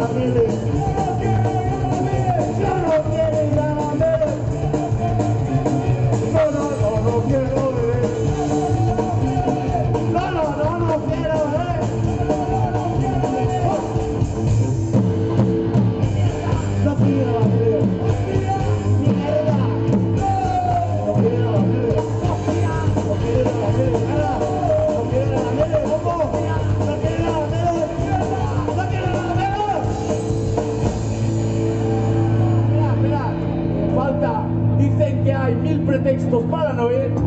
la Mele. Yo no quiero ir a la Mele. No quiero beber. No quiero beber. No quiero la Mele. Ni mierda. No quiero la Mele. No quiero la Mele. Nada. No quiero la Mele. ¿Cómo? No quiero la Mele. No quiero la Mele. Mira, falta. Dicen que hay 1000 pretextos para no ir.